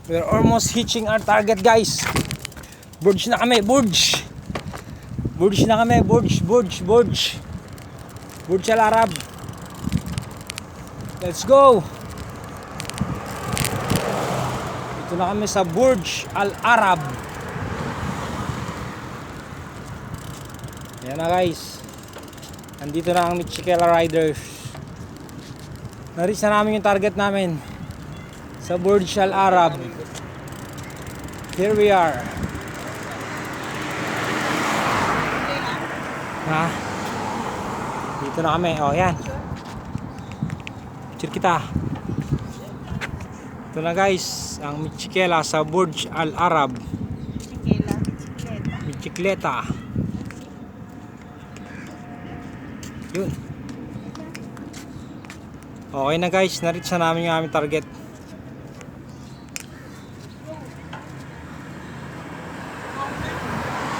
We're almost hitching our target, guys. Burge na kami, Burge. Burge na kami, Burge. Burge Al Arab. Let's go. Ito na kami sa Burj Al Arab. Yan na, guys. Nandito na ang Michikela Riders. Na-reach na namin yung target namin sa Burj Al Arab. Here we are. Ha? Dito na kami. Oh, yan. Picture kita. Ito na, guys, ang Michikela sa Burj Al Arab. Michikleta. Yun. Okay na, guys, na-reach na namin yung aming target.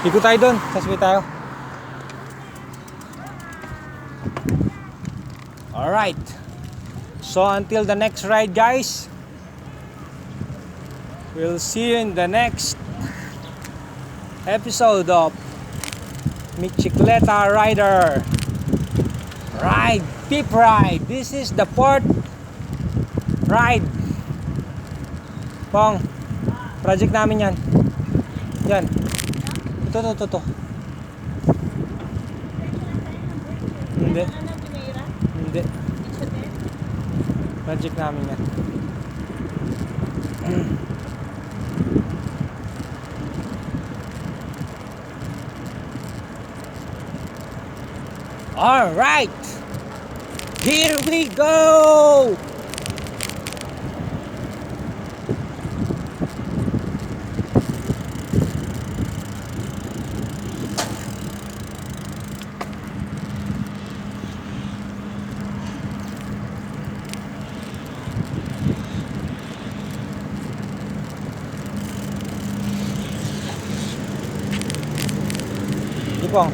Ikot tayo doon, kasabay tayo. Alright. So until the next ride, guys, we'll see you in the next episode of Michikleta Rider. Ride, peep ride. This is the fourth ride. Pong, project namin yan. Yan. Ito. Hindi. Project namin yan. All right, here we go. Ipong.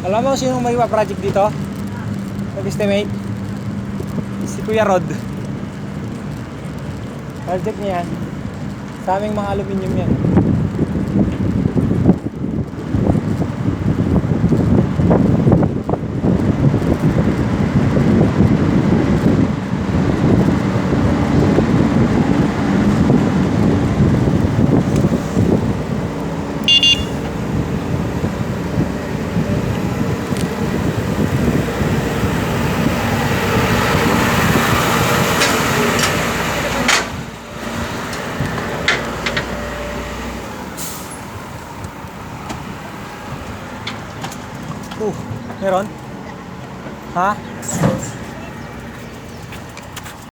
Alam mo sino may project dito? Nag-estimate? Si Kuya Rod. Project niya yan. Sa aming mga aluminium yan. Meron? Ha?